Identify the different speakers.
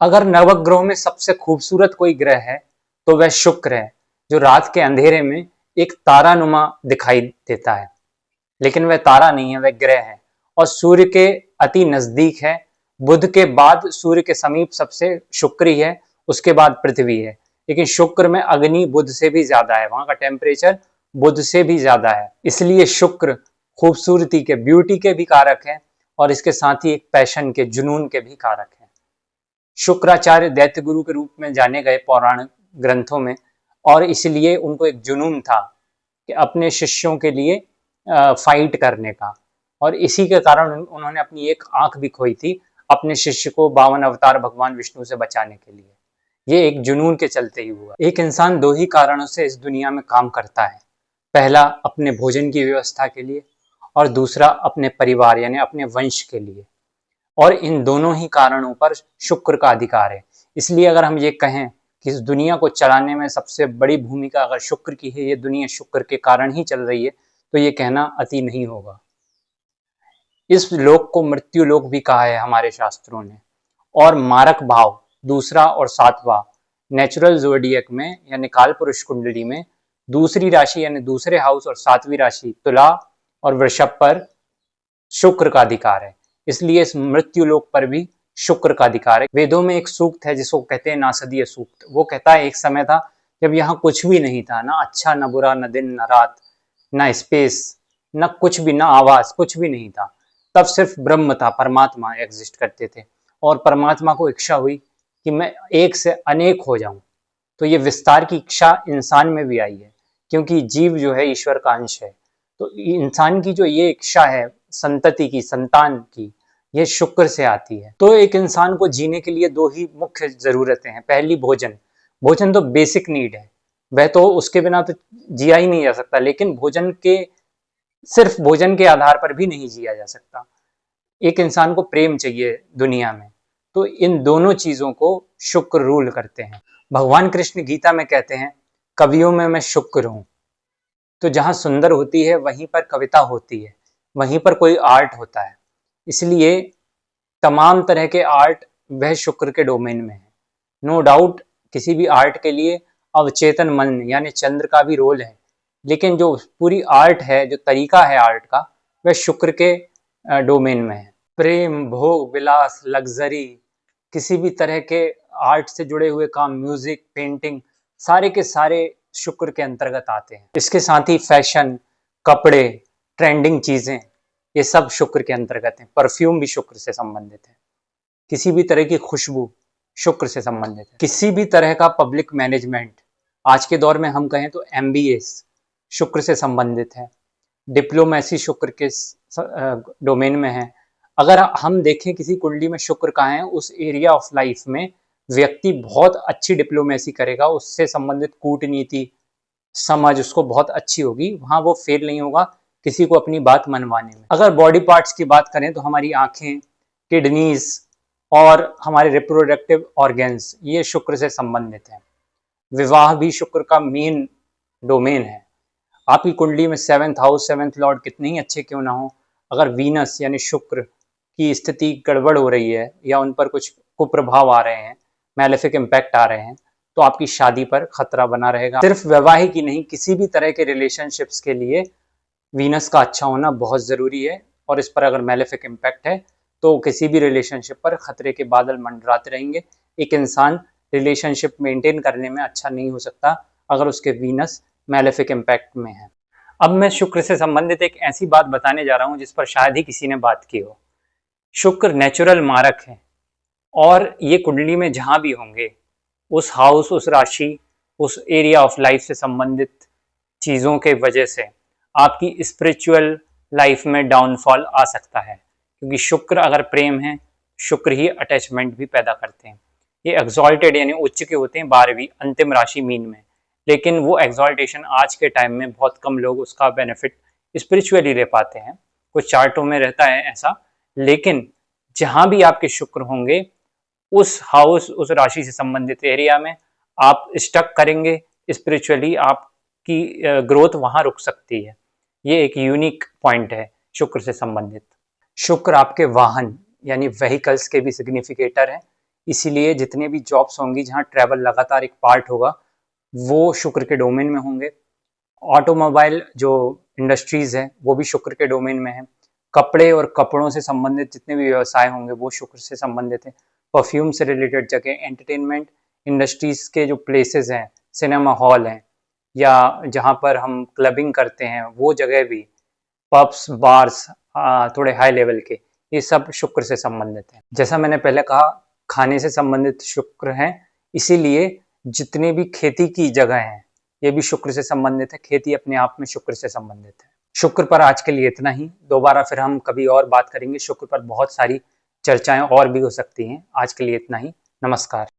Speaker 1: अगर नवग्रहों में सबसे खूबसूरत कोई ग्रह है तो वह शुक्र है, जो रात के अंधेरे में एक तारानुमा दिखाई देता है। लेकिन वह तारा नहीं है, वह ग्रह है और सूर्य के अति नजदीक है। बुध के बाद सूर्य के समीप सबसे शुक्र ही है, उसके बाद पृथ्वी है। लेकिन शुक्र में अग्नि बुध से भी ज्यादा है, वहां का टेम्परेचर बुध से भी ज्यादा है। इसलिए शुक्र खूबसूरती के, ब्यूटी के भी कारक है और इसके साथ ही एक पैशन के, जुनून के भी कारक है। शुक्राचार्य दैत्य गुरु के रूप में जाने गए पौराणिक ग्रंथों में, और इसलिए उनको एक जुनून था कि अपने शिष्यों के लिए फाइट करने का, और इसी के कारण उन्होंने अपनी एक आंख भी खोई थी अपने शिष्य को 52 अवतार भगवान विष्णु से बचाने के लिए। ये एक जुनून के चलते ही हुआ। एक इंसान दो ही कारणों से इस दुनिया में काम करता है, पहला अपने भोजन की व्यवस्था के लिए और दूसरा अपने परिवार यानी अपने वंश के लिए, और इन दोनों ही कारणों पर शुक्र का अधिकार है। इसलिए अगर हम ये कहें कि इस दुनिया को चलाने में सबसे बड़ी भूमिका अगर शुक्र की है, ये दुनिया शुक्र के कारण ही चल रही है, तो ये कहना अति नहीं होगा। इस लोक को मृत्यु लोक भी कहा है हमारे शास्त्रों ने, और मारक भाव दूसरा और सातवां नेचुरल ज़ोडिएक में यानी काल पुरुष कुंडली में दूसरी राशि यानी दूसरे हाउस और सातवीं राशि तुला और वृषभ पर शुक्र का अधिकार है। इसलिए इस मृत्यु लोक पर भी शुक्र का अधिकार है। वेदों में एक सूक्त है जिसको कहते हैं नासदीय सूक्त। वो कहता है एक समय था जब यहाँ कुछ भी नहीं था, ना अच्छा न बुरा, न दिन न रात, न स्पेस, न कुछ भी, न आवाज, कुछ भी नहीं था। तब सिर्फ ब्रह्म था, परमात्मा एग्जिस्ट करते थे, और परमात्मा को इच्छा हुई कि मैं एक से अनेक हो जाऊं। तो ये विस्तार की इच्छा इंसान में भी आई है, क्योंकि जीव जो है ईश्वर का अंश है। तो इंसान की जो ये इच्छा है संतति की, संतान की, ये शुक्र से आती है। तो एक इंसान को जीने के लिए दो ही मुख्य जरूरतें हैं। पहली भोजन, भोजन तो बेसिक नीड है, वह तो उसके बिना तो जिया ही नहीं जा सकता। लेकिन भोजन के, सिर्फ भोजन के आधार पर भी नहीं जिया जा सकता। एक इंसान को प्रेम चाहिए दुनिया में, तो इन दोनों चीजों को शुक्र रूल करते हैं। भगवान कृष्ण गीता में कहते हैं कवियों में मैं शुक्र हूं। तो जहां सुंदर होती है वहीं पर कविता होती है, वहीं पर कोई आर्ट होता है। इसलिए तमाम तरह के आर्ट वह शुक्र के डोमेन में है। नो डाउट किसी भी आर्ट के लिए अवचेतन मन यानी चंद्र का भी रोल है, लेकिन जो पूरी आर्ट है, जो तरीका है आर्ट का, वह शुक्र के डोमेन में है। प्रेम, भोग, विलास, लग्जरी, किसी भी तरह के आर्ट से जुड़े हुए काम, म्यूजिक, पेंटिंग, सारे के सारे शुक्र के अंतर्गत आते हैं। इसके साथ ही फैशन, कपड़े, ट्रेंडिंग चीजें, ये सब शुक्र के अंतर्गत हैं। परफ्यूम भी शुक्र से संबंधित है। किसी भी तरह की खुशबू शुक्र से संबंधित है। किसी भी तरह का पब्लिक मैनेजमेंट, आज के दौर में हम कहें तो MBAs शुक्र से संबंधित है। डिप्लोमेसी शुक्र के डोमेन में है। अगर हम देखें किसी कुंडली में शुक्र कहाँ है, उस एरिया ऑफ लाइफ में व्यक्ति बहुत अच्छी डिप्लोमेसी करेगा, उससे संबंधित कूटनीति समझ उसको बहुत अच्छी होगी, वहां वो फेल नहीं होगा किसी को अपनी बात मनवाने में। अगर बॉडी पार्ट्स की बात करें तो हमारी आंखें, किडनीज और हमारे रिप्रोडक्टिव ऑर्गन्स, ये शुक्र से संबंधित हैं। विवाह भी शुक्र का मेन डोमेन है। आपकी कुंडली में 7th हाउस, 7th लॉर्ड कितने ही अच्छे क्यों ना हो, अगर वीनस यानी शुक्र की स्थिति गड़बड़ हो रही है या उन पर कुछ कुप्रभाव आ रहे हैं, मैलेफिक इम्पैक्ट आ रहे हैं, तो आपकी शादी पर खतरा बना रहेगा। सिर्फ वैवाहिक ही नहीं, किसी भी तरह के रिलेशनशिप्स के लिए वीनस का अच्छा होना बहुत जरूरी है, और इस पर अगर मैलेफिक इम्पैक्ट है तो किसी भी रिलेशनशिप पर खतरे के बादल मंडराते रहेंगे। एक इंसान रिलेशनशिप मेंटेन करने में अच्छा नहीं हो सकता अगर उसके वीनस मैलेफिक इम्पैक्ट में है। अब मैं शुक्र से संबंधित एक ऐसी बात बताने जा रहा हूं जिस पर शायद ही किसी ने बात की हो। शुक्र नेचुरल मारक है, और ये कुंडली में जहां भी होंगे, उस हाउस, उस राशि, उस एरिया ऑफ लाइफ से संबंधित चीजों के वजह से आपकी स्पिरिचुअल लाइफ में डाउनफॉल आ सकता है, क्योंकि शुक्र अगर प्रेम है, शुक्र ही अटैचमेंट भी पैदा करते हैं। ये एक्सॉल्टेड यानी उच्च के होते हैं 12वीं अंतिम राशि मीन में, लेकिन वो एक्सॉल्टेशन आज के टाइम में बहुत कम लोग उसका बेनिफिट स्पिरिचुअली ले पाते हैं। कुछ चार्टों में रहता है ऐसा, लेकिन जहां भी आपके शुक्र होंगे, उस हाउस, उस राशि से संबंधित एरिया में आप स्टक करेंगे स्पिरिचुअली, आपकी ग्रोथ वहां रुक सकती है। ये एक यूनिक पॉइंट है शुक्र से संबंधित। शुक्र आपके वाहन यानी व्हीकल्स के भी सिग्निफिकेटर है। इसीलिए जितने भी जॉब्स होंगी जहाँ ट्रैवल लगातार एक पार्ट होगा वो शुक्र के डोमेन में होंगे। ऑटोमोबाइल जो इंडस्ट्रीज है वो भी शुक्र के डोमेन में है। कपड़े और कपड़ों से संबंधित जितने भी व्यवसाय होंगे वो शुक्र से संबंधित है। परफ्यूम से रिलेटेड जगह, एंटरटेनमेंट इंडस्ट्रीज के जो प्लेसेस हैं, सिनेमा हॉल हैं या जहाँ पर हम क्लबिंग करते हैं वो जगह भी, पब्स बार्स थोड़े हाई लेवल के, ये सब शुक्र से संबंधित हैं। जैसा मैंने पहले कहा, खाने से संबंधित शुक्र हैं, इसीलिए जितने भी खेती की जगह हैं ये भी शुक्र से संबंधित है। खेती अपने आप में शुक्र से संबंधित है। शुक्र पर आज के लिए इतना ही। दोबारा फिर हम कभी और बात करेंगे। शुक्र पर बहुत सारी चर्चाएं और भी हो सकती हैं। आज के लिए इतना ही। नमस्कार।